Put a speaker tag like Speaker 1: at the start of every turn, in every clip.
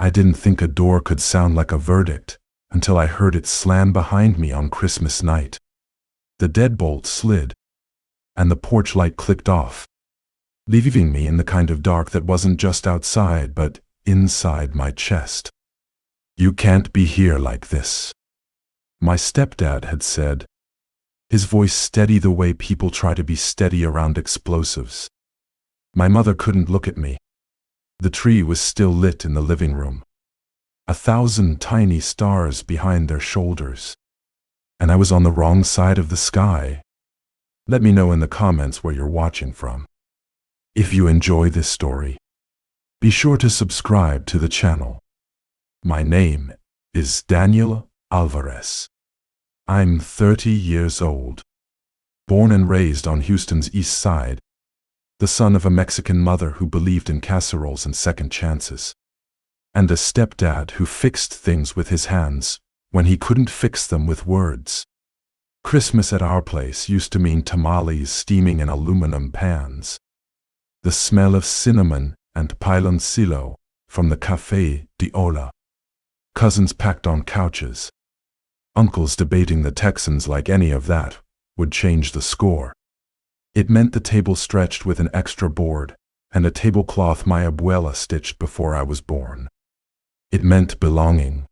Speaker 1: I didn't think a door could sound like a verdict until I heard it slam behind me on Christmas night. The deadbolt slid, and the porch light clicked off, leaving me in the kind of dark that wasn't just outside but inside my chest. "You can't be here like this," my stepdad had said, his voice steady the way people try to be steady around explosives. My mother couldn't look at me. The tree was still lit in the living room, 1,000 tiny stars behind their shoulders. And I was on the wrong side of the sky. Let me know in the comments where you're watching from. If you enjoy this story, be sure to subscribe to the channel. My name is Daniel Alvarez. I'm 30 years old, born and raised on Houston's east side, the son of a Mexican mother who believed in casseroles and second chances, and a stepdad who fixed things with his hands when he couldn't fix them with words. Christmas at our place used to mean tamales steaming in aluminum pans, the smell of cinnamon and piloncillo from the Café de Ola, cousins packed on couches, uncles debating the Texans like any of that would change the score. It meant the table stretched with an extra board and a tablecloth my abuela stitched before I was born. It meant belonging.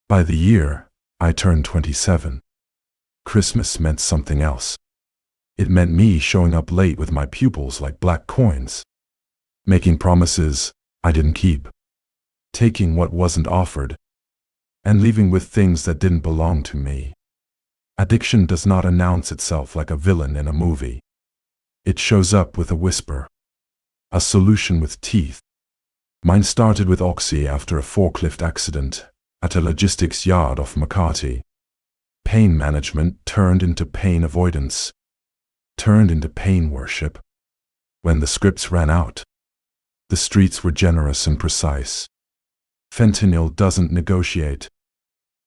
Speaker 1: By the year I turned 27, Christmas meant something else. It meant me showing up late with my pupils like black coins, making promises I didn't keep, taking what wasn't offered, and leaving with things that didn't belong to me. Addiction does not announce itself like a villain in a movie. It shows up with a whisper, a solution with teeth. Mine started with Oxy after a forklift accident at a logistics yard off Makati. Pain management turned into pain avoidance, turned into pain worship. When the scripts ran out, the streets were generous and precise. Fentanyl doesn't negotiate.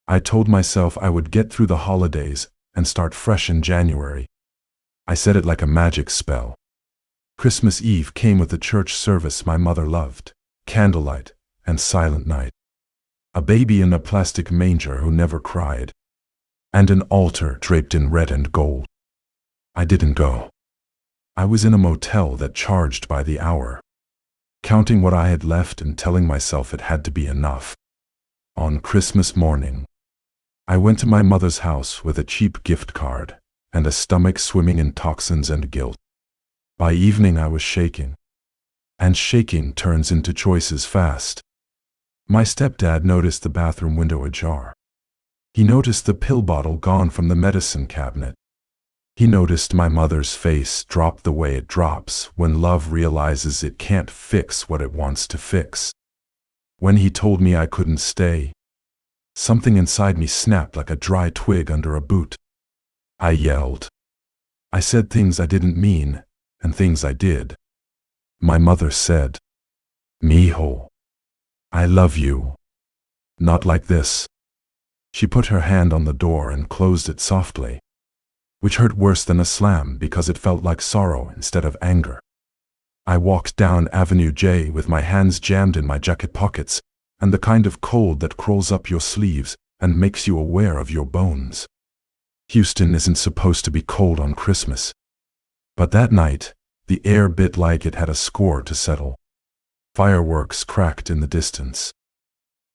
Speaker 1: I told myself I would get through the holidays and start fresh in January. I said it like a magic spell. Christmas Eve came with a church service my mother loved, candlelight and silent night, a baby in a plastic manger who never cried, and an altar draped in red and gold. I didn't go. I was in a motel that charged by the hour, counting what I had left and telling myself it had to be enough. On Christmas morning, I went to my mother's house with a cheap gift card and a stomach swimming in toxins and guilt. By evening I was shaking, and shaking turns into choices fast. My stepdad noticed the bathroom window ajar. He noticed the pill bottle gone from the medicine cabinet. He noticed my mother's face drop the way it drops when love realizes it can't fix what it wants to fix. When he told me I couldn't stay, something inside me snapped like a dry twig under a boot. I yelled. I said things I didn't mean, and things I did. My mother said, "Mijo, I love you. Not like this." She put her hand on the door and closed it softly, which hurt worse than a slam because it felt like sorrow instead of anger. I walked down Avenue J with my hands jammed in my jacket pockets, and the kind of cold that crawls up your sleeves and makes you aware of your bones. Houston isn't supposed to be cold on Christmas. But that night, the air bit like it had a score to settle. Fireworks cracked in the distance.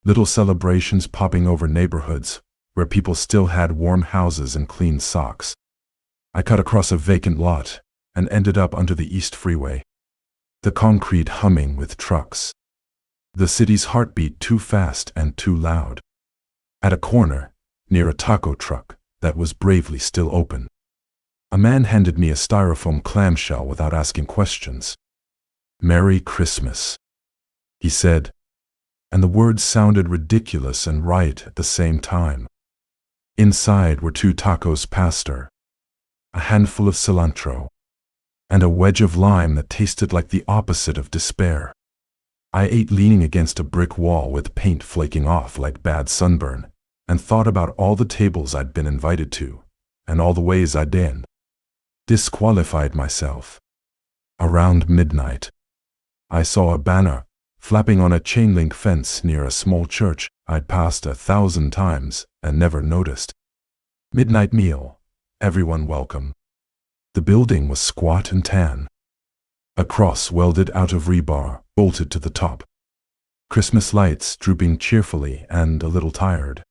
Speaker 1: Little celebrations popping over neighborhoods where people still had warm houses and clean socks. I cut across a vacant lot and ended up under the East Freeway, the concrete humming with trucks. The city's heartbeat too fast and too loud. At a corner, near a taco truck that was bravely still open, a man handed me a styrofoam clamshell without asking questions. "Merry Christmas," he said, and the words sounded ridiculous and right at the same time. Inside were 2 tacos pastor, a handful of cilantro, and a wedge of lime that tasted like the opposite of despair. I ate leaning against a brick wall with paint flaking off like bad sunburn, and thought about all the tables I'd been invited to, and all the ways I'd disqualified myself. Around midnight, I saw a banner flapping on a chain-link fence near a small church I'd passed 1,000 times and never noticed. Midnight meal. Everyone welcome. The building was squat and tan. A cross welded out of rebar, bolted to the top. Christmas lights drooping cheerfully and a little tired.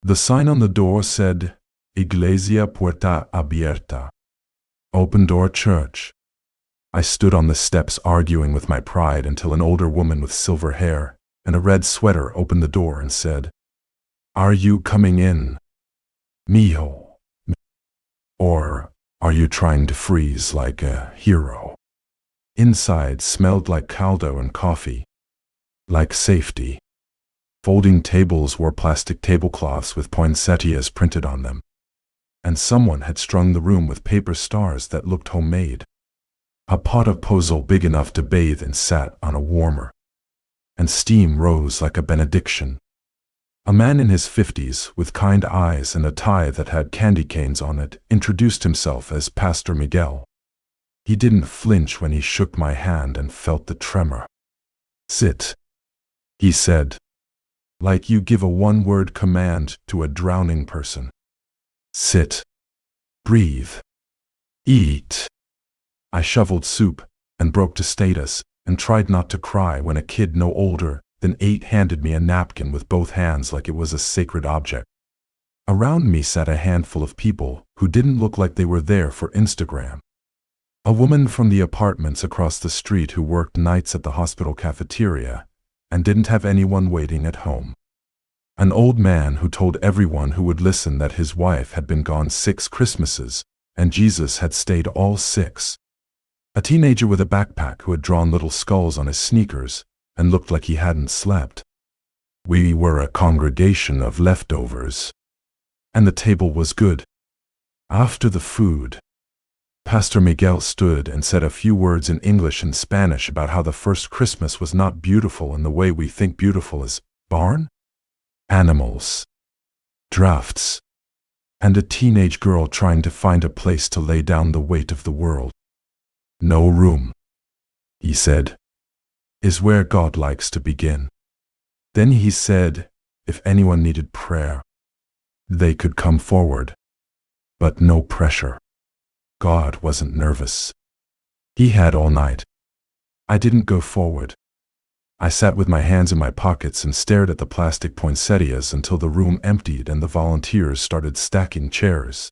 Speaker 1: The sign on the door said, Iglesia Puerta Abierta. Open door church. I stood on the steps arguing with my pride until an older woman with silver hair and a red sweater opened the door and said, Are you coming in, mijo? Or are you trying to freeze like a hero? Inside smelled like caldo and coffee, like safety. Folding tables wore plastic tablecloths with poinsettias printed on them, and someone had strung the room with paper stars that looked homemade. A pot of pozole big enough to bathe in sat on a warmer, and steam rose like a benediction. A man in his 50s, with kind eyes and a tie that had candy canes on it, introduced himself as Pastor Miguel. He didn't flinch when he shook my hand and felt the tremor. Sit, he said, like you give a one-word command to a drowning person. Sit. Breathe. Eat. I shoveled soup and broke to status and tried not to cry when a kid no older than 8 handed me a napkin with both hands like it was a sacred object. Around me sat a handful of people who didn't look like they were there for Instagram. A woman from the apartments across the street who worked nights at the hospital cafeteria and didn't have anyone waiting at home. An old man who told everyone who would listen that his wife had been gone 6 Christmases and Jesus had stayed all 6. A teenager with a backpack who had drawn little skulls on his sneakers and looked like he hadn't slept. We were a congregation of leftovers. And the table was good. After the food, Pastor Miguel stood and said a few words in English and Spanish about how the first Christmas was not beautiful in the way we think beautiful is barn, animals, drafts, and a teenage girl trying to find a place to lay down the weight of the world. No room, he said, is where God likes to begin. Then he said, if anyone needed prayer, they could come forward, but no pressure. God wasn't nervous. He had all night. I didn't go forward. I sat with my hands in my pockets and stared at the plastic poinsettias until the room emptied and the volunteers started stacking chairs.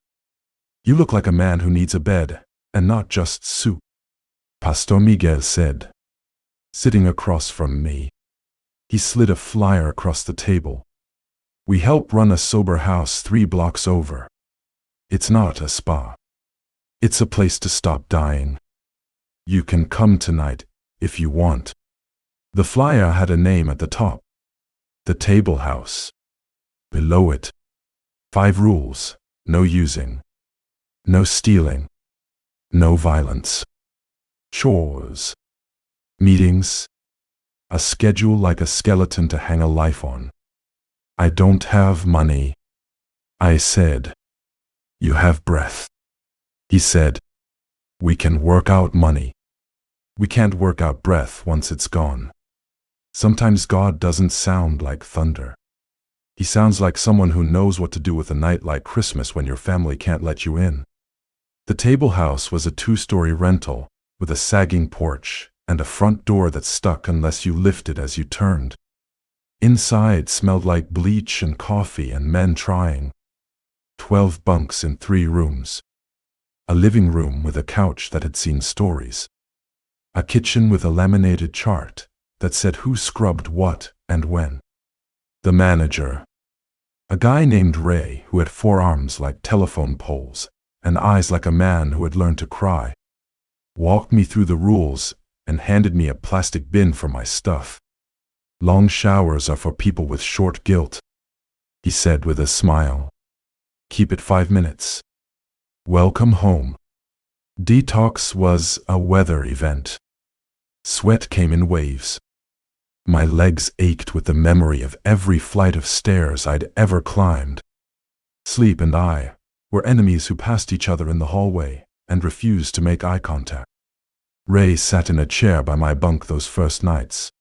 Speaker 1: You look like a man who needs a bed, and not just soup, Pastor Miguel said, sitting across from me. He slid a flyer across the table. We help run a sober house 3 blocks over. It's not a spa. It's a place to stop dying. You can come tonight, if you want. The flyer had a name at the top. The Table House. Below it, 5 rules: no using, no stealing, no violence, chores, meetings, a schedule like a skeleton to hang a life on. I don't have money, I said. You have breath, he said. We can work out money. We can't work out breath once it's gone. Sometimes God doesn't sound like thunder. He sounds like someone who knows what to do with a night like Christmas when your family can't let you in. The Table House was a 2-story rental with a sagging porch and a front door that stuck unless you lifted as you turned. Inside smelled like bleach and coffee and men trying. 12 bunks in 3 rooms. A living room with a couch that had seen stories. A kitchen with a laminated chart that said who scrubbed what and when. The manager, a guy named Ray who had 4 arms like telephone poles and eyes like a man who had learned to cry, walked me through the rules and handed me a plastic bin for my stuff. Long showers are for people with short guilt, he said with a smile. Keep it 5 minutes. Welcome home. Detox was a weather event. Sweat came in waves. My legs ached with the memory of every flight of stairs I'd ever climbed. Sleep and I were enemies who passed each other in the hallway and refused to make eye contact. Ray sat in a chair by my bunk those first nights.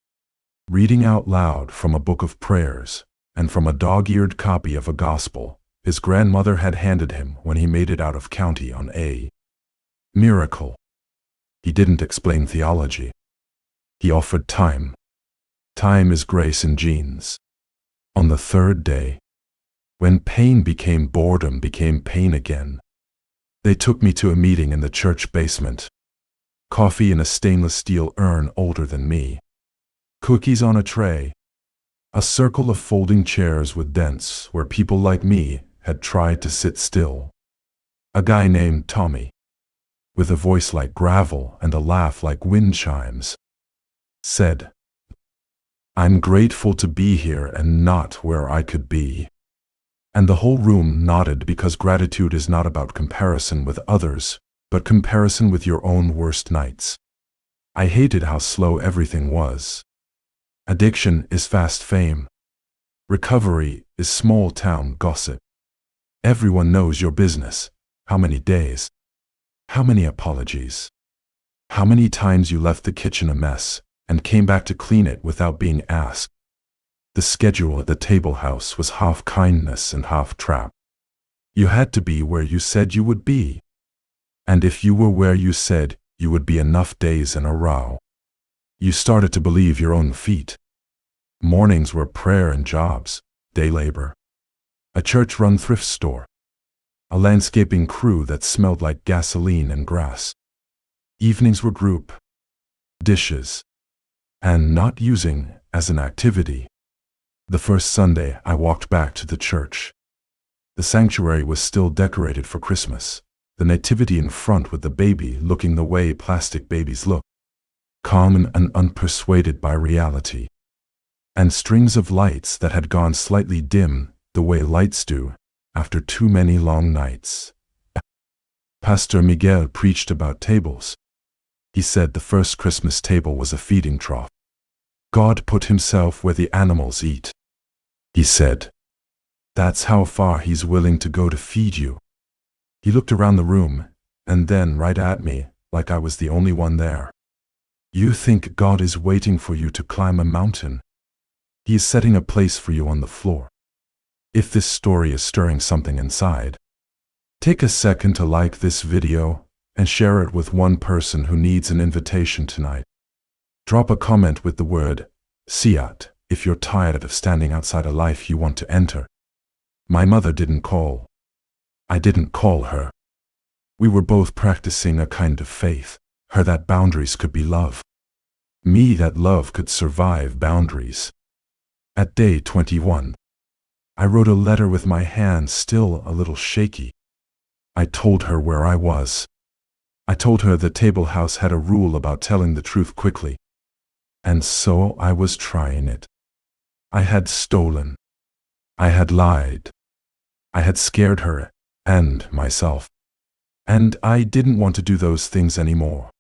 Speaker 1: reading out loud from a book of prayers and from a dog-eared copy of a gospel his grandmother had handed him when he made it out of county on a miracle. He didn't explain theology. He offered time. Time is grace in jeans. On the third day, when pain became boredom became pain again, they took me to a meeting in the church basement. Coffee in a stainless steel urn older than me. Cookies on a tray. A circle of folding chairs with dents where people like me had tried to sit still. A guy named Tommy, with a voice like gravel and a laugh like wind chimes, said, "I'm grateful to be here and not where I could be." And the whole room nodded, because gratitude is not about comparison with others, but comparison with your own worst nights. I hated how slow everything was. Addiction is fast fame. Recovery is small town gossip. Everyone knows your business. How many days? How many apologies? How many times you left the kitchen a mess and came back to clean it without being asked? The schedule at the table house was half kindness and half trap. You had to be where you said you would be. And if you were where you said you would be enough days in a row, you started to believe your own feet. Mornings were prayer and jobs, day labor. A church-run thrift store. A landscaping crew that smelled like gasoline and grass. Evenings were group dishes, and not using as an activity. The first Sunday I walked back to the church. The sanctuary was still decorated for Christmas, the nativity in front with the baby looking the way plastic babies look, calm and unpersuaded by reality, and strings of lights that had gone slightly dim the way lights do after too many long nights. Pastor Miguel preached about tables. He said the first Christmas table was a feeding trough. God put himself where the animals eat. He said, that's how far he's willing to go to feed you. He looked around the room, and then right at me, like I was the only one there. You think God is waiting for you to climb a mountain? He is setting a place for you on the floor. If this story is stirring something inside, take a second to like this video and share it with one person who needs an invitation tonight. Drop a comment with the word "Siat" if you're tired of standing outside a life you want to enter. My mother didn't call. I didn't call her. We were both practicing a kind of faith, her that boundaries could be love. Me that love could survive boundaries. At day 21, I wrote a letter with my hands still a little shaky. I told her where I was. I told her the table house had a rule about telling the truth quickly. And so I was trying it. I had stolen. I had lied. I had scared her and myself. And I didn't want to do those things anymore.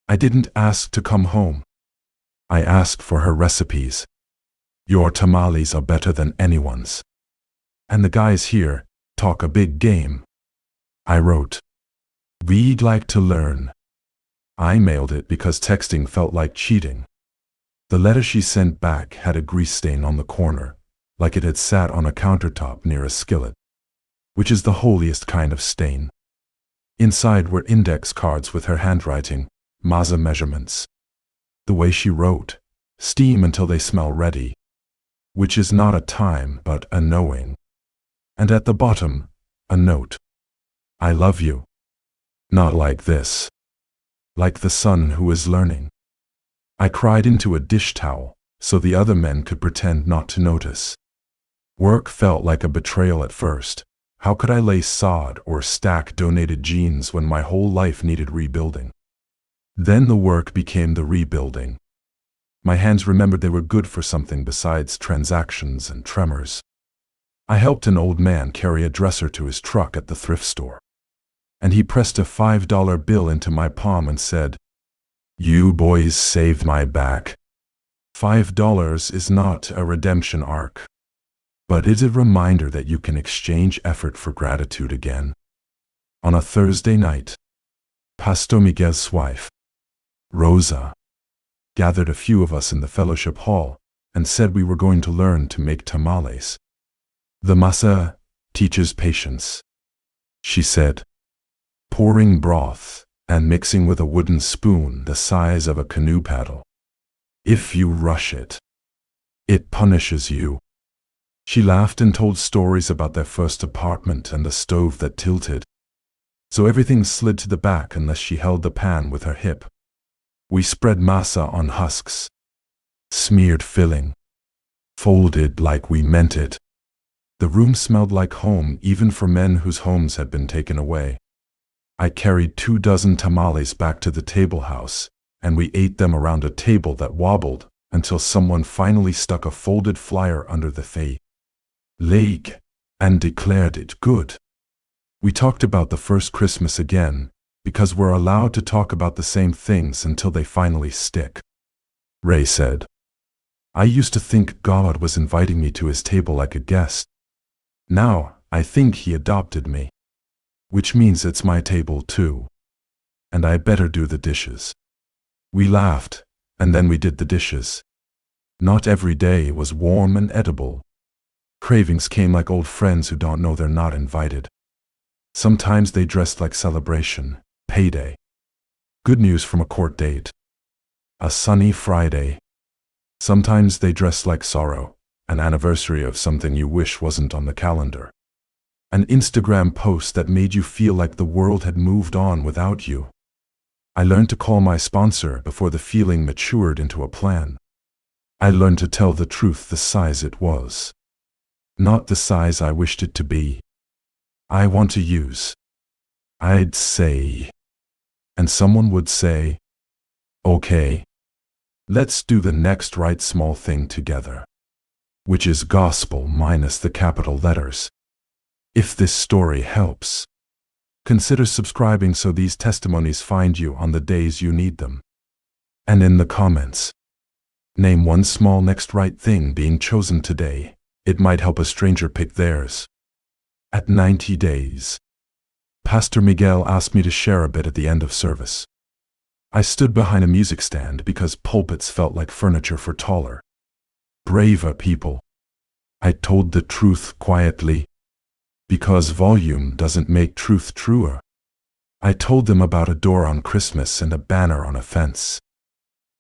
Speaker 1: I didn't ask to come home. I asked for her recipes. Your tamales are better than anyone's. And the guys here talk a big game. I wrote, we'd like to learn. I mailed it because texting felt like cheating. The letter she sent back had a grease stain on the corner, like it had sat on a countertop near a skillet, which is the holiest kind of stain. Inside were index cards with her handwriting, maza measurements. The way she wrote, steam until they smell ready, which is not a time but a knowing. And at the bottom, a note. I love you. Not like this. Like the son who is learning. I cried into a dish towel so the other men could pretend not to notice. Work felt like a betrayal at first. How could I lay sod or stack donated jeans when my whole life needed rebuilding? Then the work became the rebuilding. My hands remembered they were good for something besides transactions and tremors. I helped an old man carry a dresser to his truck at the thrift store. And he pressed a $5 bill into my palm and said, "You boys saved my back." $5 is not a redemption arc, but it's a reminder that you can exchange effort for gratitude again. On a Thursday night, Pastor Miguel's wife, Rosa, gathered a few of us in the fellowship hall and said we were going to learn to make tamales. The masa teaches patience, she said, pouring broth and mixing with a wooden spoon the size of a canoe paddle. If you rush it, it punishes you. She laughed and told stories about their first apartment and the stove that tilted, so everything slid to the back unless she held the pan with her hip. We spread masa on husks, smeared filling, folded like we meant it. The room smelled like home even for men whose homes had been taken away. I carried 24 tamales back to the table house, and we ate them around a table that wobbled until someone finally stuck a folded flyer under the leg and declared it good. We talked about the first Christmas again, because we're allowed to talk about the same things until they finally stick. Ray said, I used to think God was inviting me to his table like a guest. Now, I think he adopted me. Which means it's my table too. And I better do the dishes. We laughed, and then we did the dishes. Not every day was warm and edible. Cravings came like old friends who don't know they're not invited. Sometimes they dressed like celebration, payday. Good news from a court date. A sunny Friday. Sometimes they dressed like sorrow, an anniversary of something you wish wasn't on the calendar. An Instagram post that made you feel like the world had moved on without you. I learned to call my sponsor before the feeling matured into a plan. I learned to tell the truth the size it was. Not the size I wished it to be. I want to use. I'd say. And someone would say, okay, let's do the next right small thing together. Which is gospel minus the capital letters. If this story helps, consider subscribing so these testimonies find you on the days you need them. And in the comments, name one small next right thing being chosen today. It might help a stranger pick theirs. At 90 days, Pastor Miguel asked me to share a bit at the end of service. I stood behind a music stand because pulpits felt like furniture for taller, braver people. I told the truth quietly, because volume doesn't make truth truer. I told them about a door on Christmas and a banner on a fence,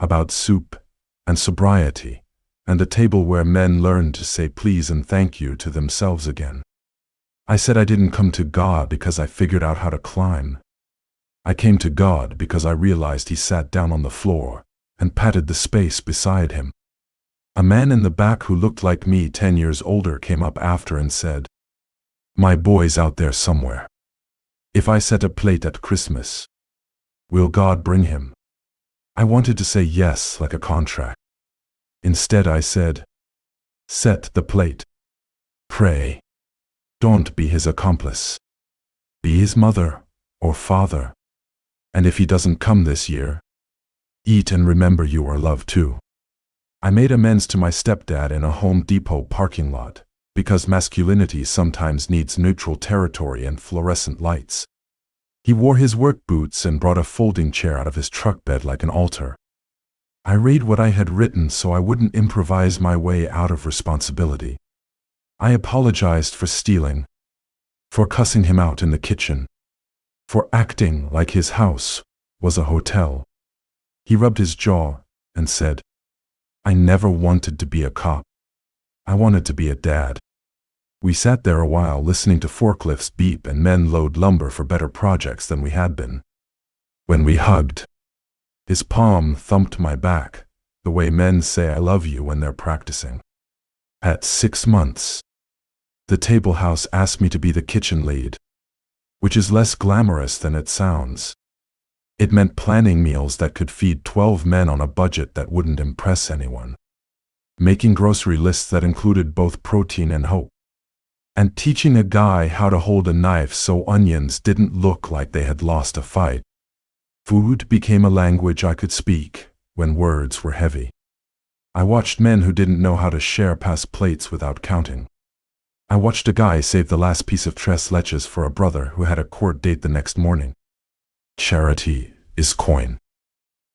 Speaker 1: about soup and sobriety, and a table where men learned to say please and thank you to themselves again. I said I didn't come to God because I figured out how to climb. I came to God because I realized he sat down on the floor and patted the space beside him. A man in the back who looked like me 10 years older came up after and said, my boy's out there somewhere. If I set a plate at Christmas, will God bring him? I wanted to say yes like a contract. Instead I said, set the plate. Pray. Don't be his accomplice. Be his mother or father. And if he doesn't come this year, eat and remember you are loved too. I made amends to my stepdad in a Home Depot parking lot, because masculinity sometimes needs neutral territory and fluorescent lights. He wore his work boots and brought a folding chair out of his truck bed like an altar. I read what I had written so I wouldn't improvise my way out of responsibility. I apologized for stealing, for cussing him out in the kitchen, for acting like his house was a hotel. He rubbed his jaw and said, I never wanted to be a cop. I wanted to be a dad. We sat there a while listening to forklifts beep and men load lumber for better projects than we had been. When we hugged, his palm thumped my back, the way men say I love you when they're practicing. At 6 months, the table house asked me to be the kitchen lead, which is less glamorous than it sounds. It meant planning meals that could feed 12 men on a budget that wouldn't impress anyone, making grocery lists that included both protein and hope, and teaching a guy how to hold a knife so onions didn't look like they had lost a fight. Food became a language I could speak when words were heavy. I watched men who didn't know how to share past plates without counting. I watched a guy save the last piece of tres leches for a brother who had a court date the next morning. Charity is coin.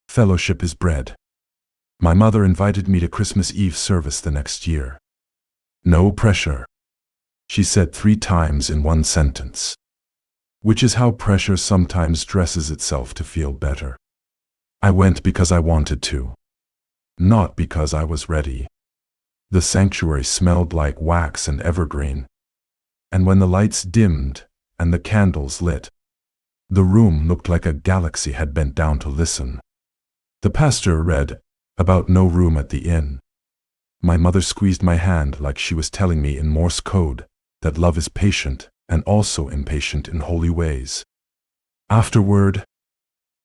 Speaker 1: Fellowship is bread. My mother invited me to Christmas Eve service the next year. No pressure, she said 3 times in one sentence. Which is how pressure sometimes dresses itself to feel better. I went because I wanted to, not because I was ready. The sanctuary smelled like wax and evergreen. And when the lights dimmed and the candles lit, the room looked like a galaxy had bent down to listen. The pastor read about no room at the inn. My mother squeezed my hand like she was telling me in Morse code that love is patient and also impatient in holy ways. Afterward,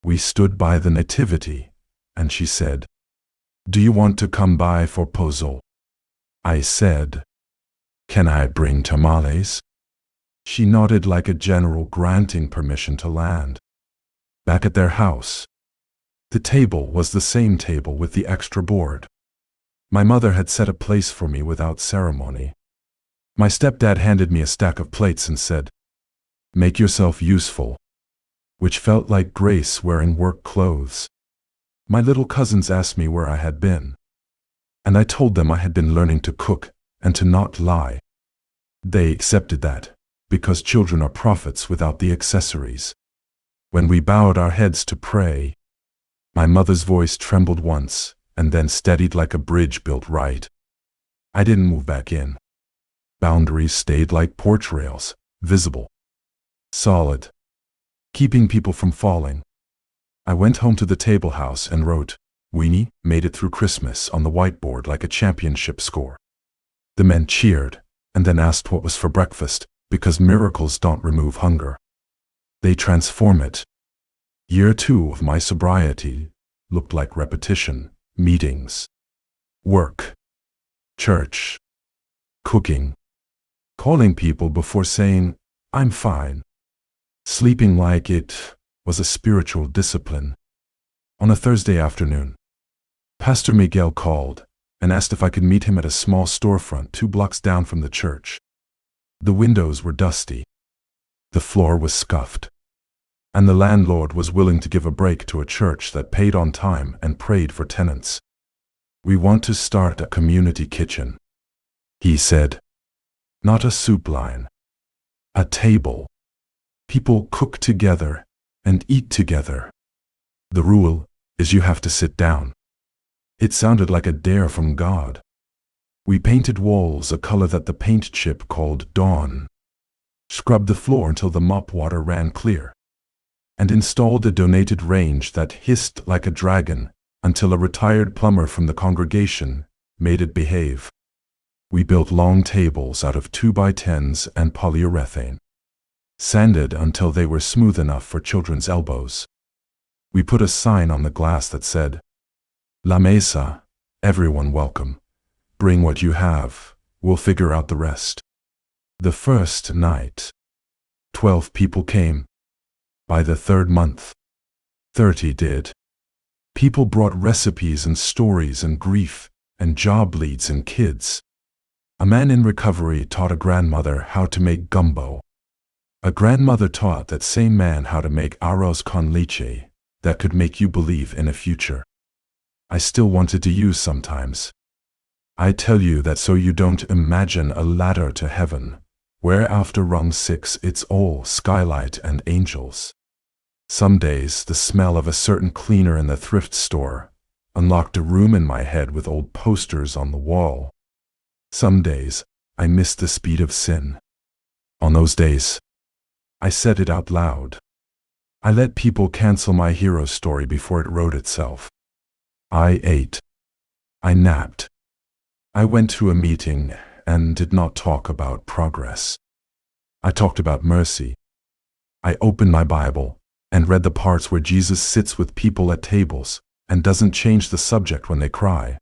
Speaker 1: we stood by the nativity, and she said, "Do you want to come by for pozole?" I said, "Can I bring tamales?" She nodded like a general granting permission to land. Back at their house, the table was the same table with the extra board. My mother had set a place for me without ceremony. My stepdad handed me a stack of plates and said, "Make yourself useful," which felt like Grace wearing work clothes. My little cousins asked me where I had been, and I told them I had been learning to cook and to not lie. They accepted that, because children are prophets without the accessories. When we bowed our heads to pray, my mother's voice trembled once and then steadied like a bridge built right. I didn't move back in. Boundaries stayed like porch rails, visible, solid, keeping people from falling. I went home to the table house and wrote, "Weenie made it through Christmas" on the whiteboard like a championship score. The men cheered and then asked what was for breakfast, because miracles don't remove hunger. They transform it. Year 2 of my sobriety looked like repetition, meetings, work, church, cooking, calling people before saying, "I'm fine." Sleeping like it was a spiritual discipline. On a Thursday afternoon, Pastor Miguel called and asked if I could meet him at a small storefront 2 blocks down from the church. The windows were dusty. The floor was scuffed. And the landlord was willing to give a break to a church that paid on time and prayed for tenants. "We want to start a community kitchen," he said. "Not a soup line. A table. People cook together and eat together. The rule is you have to sit down." It sounded like a dare from God. We painted walls a color that the paint chip called dawn, scrubbed the floor until the mop water ran clear, and installed a donated range that hissed like a dragon until a retired plumber from the congregation made it behave. We built long tables out of 2x10s and polyurethane, sanded until they were smooth enough for children's elbows. We put a sign on the glass that said, "La Mesa, everyone welcome. Bring what you have, we'll figure out the rest." The first night, 12 people came. By the 3rd month, 30 did. People brought recipes and stories and grief and job leads and kids. A man in recovery taught a grandmother how to make gumbo. A grandmother taught that same man how to make arroz con leche that could make you believe in a future. I still wanted to use sometimes. I tell you that so you don't imagine a ladder to heaven, where after rung 6 it's all skylight and angels. Some days the smell of a certain cleaner in the thrift store unlocked a room in my head with old posters on the wall. Some days I missed the speed of sin. On those days, I said it out loud. I let people cancel my hero story before it wrote itself. I ate. I napped. I went to a meeting and did not talk about progress. I talked about mercy. I opened my Bible and read the parts where Jesus sits with people at tables and doesn't change the subject when they cry.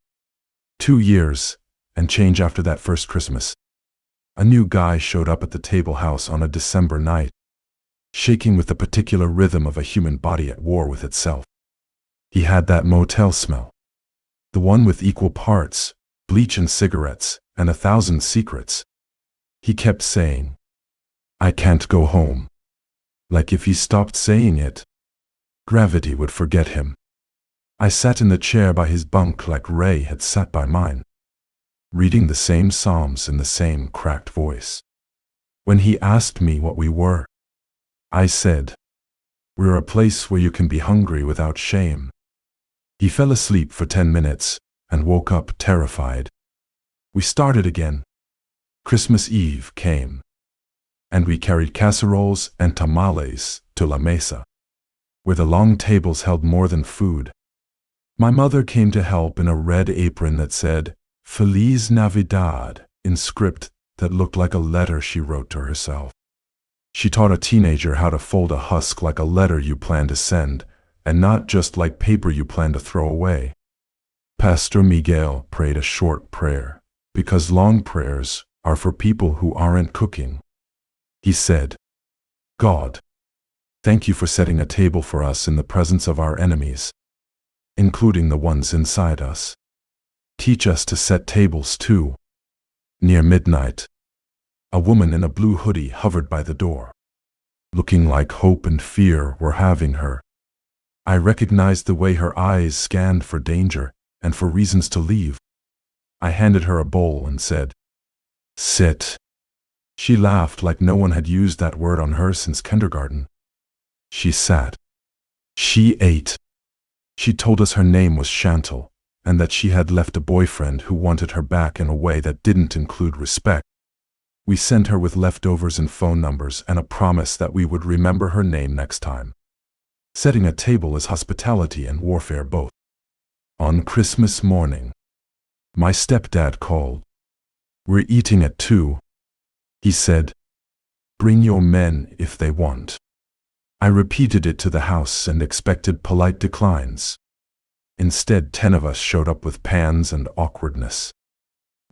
Speaker 1: 2 years and change after that first Christmas. A new guy showed up at the table house on a December night, shaking with the particular rhythm of a human body at war with itself. He had that motel smell. The one with equal parts, bleach and cigarettes, and 1,000 secrets. He kept saying, "I can't go home." Like if he stopped saying it, gravity would forget him. I sat in the chair by his bunk like Ray had sat by mine, reading the same psalms in the same cracked voice. When he asked me what we were, I said, "We're a place where you can be hungry without shame." He fell asleep for 10 minutes and woke up terrified. We started again. Christmas Eve came, and we carried casseroles and tamales to La Mesa, where the long tables held more than food. My mother came to help in a red apron that said, "Feliz Navidad," in script that looked like a letter she wrote to herself. She taught a teenager how to fold a husk like a letter you plan to send, and not just like paper you plan to throw away. Pastor Miguel prayed a short prayer, because long prayers are for people who aren't cooking. He said, "God, thank you for setting a table for us in the presence of our enemies, including the ones inside us. Teach us to set tables too." Near midnight, a woman in a blue hoodie hovered by the door, looking like hope and fear were having her. I recognized the way her eyes scanned for danger and for reasons to leave. I handed her a bowl and said, "Sit." She laughed like no one had used that word on her since kindergarten. She sat. She ate. She told us her name was Chantal, and that she had left a boyfriend who wanted her back in a way that didn't include respect. We sent her with leftovers and phone numbers and a promise that we would remember her name next time. Setting a table is hospitality and warfare both. On Christmas morning, my stepdad called. "We're eating at 2. He said, "Bring your men if they want." I repeated it to the house and expected polite declines. Instead, 10 of us showed up with pans and awkwardness.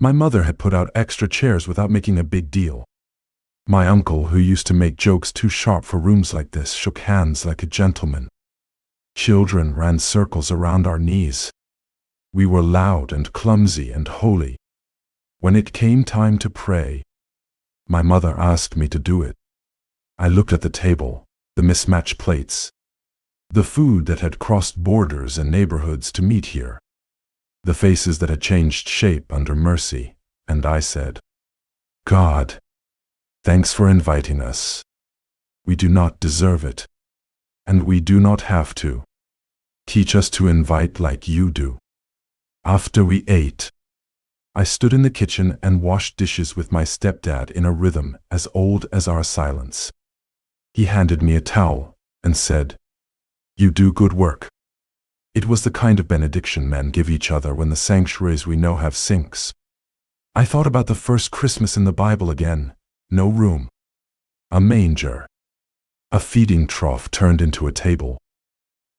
Speaker 1: My mother had put out extra chairs without making a big deal. My uncle, who used to make jokes too sharp for rooms like this, shook hands like a gentleman. Children ran circles around our knees. We were loud and clumsy and holy. When it came time to pray, my mother asked me to do it. I looked at the table, the mismatched plates, the food that had crossed borders and neighborhoods to meet here, the faces that had changed shape under mercy, and I said, "God, thanks for inviting us. We do not deserve it, and we do not have to. Teach us to invite like you do." After we ate, I stood in the kitchen and washed dishes with my stepdad in a rhythm as old as our silence. He handed me a towel and said, "You do good work." It was the kind of benediction men give each other when the sanctuaries we know have sinks. I thought about the first Christmas in the Bible again. No room. A manger. A feeding trough turned into a table.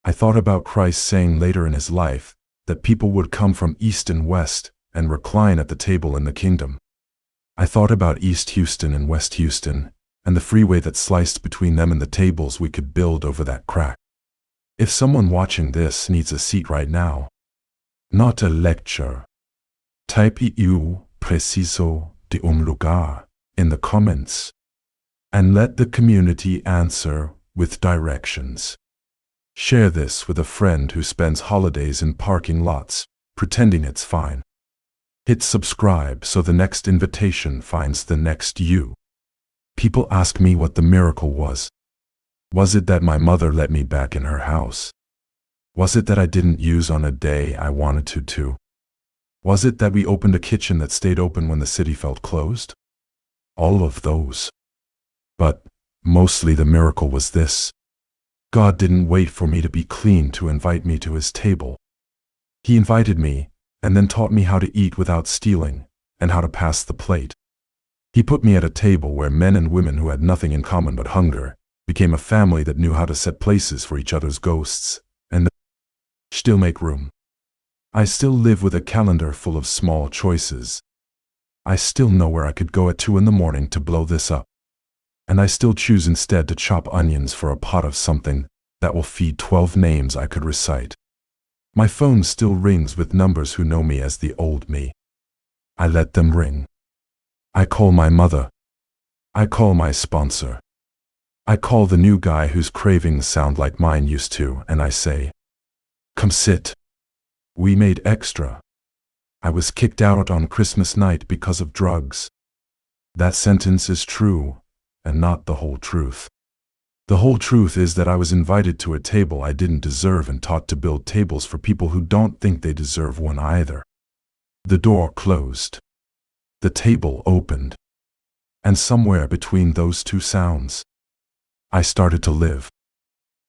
Speaker 1: I thought about Christ saying later in his life that people would come from east and west and recline at the table in the kingdom. I thought about East Houston and West Houston, and the freeway that sliced between them and the tables we could build over that crack. If someone watching this needs a seat right now, not a lecture, type "eu preciso de lugar" in the comments, and let the community answer with directions. Share this with a friend who spends holidays in parking lots, pretending it's fine. Hit subscribe so the next invitation finds the next you. People ask me what the miracle was. Was it that my mother let me back in her house? Was it that I didn't use on a day I wanted to? Was it that we opened a kitchen that stayed open when the city felt closed? All of those. But mostly the miracle was this. God didn't wait for me to be clean to invite me to his table. He invited me and then taught me how to eat without stealing and how to pass the plate. He put me at a table where men and women who had nothing in common but hunger became a family that knew how to set places for each other's ghosts and still make room. I still live with a calendar full of small choices. I still know where I could go at 2 in the morning to blow this up. And I still choose instead to chop onions for a pot of something that will feed 12 names I could recite. My phone still rings with numbers who know me as the old me. I let them ring. I call my mother. I call my sponsor. I call the new guy whose cravings sound like mine used to, and I say, Come sit. We made extra. I was kicked out on Christmas night because of drugs. That sentence is true, and not the whole truth. The whole truth is that I was invited to a table I didn't deserve and taught to build tables for people who don't think they deserve one either. The door closed. The table opened. And somewhere between those two sounds, I started to live.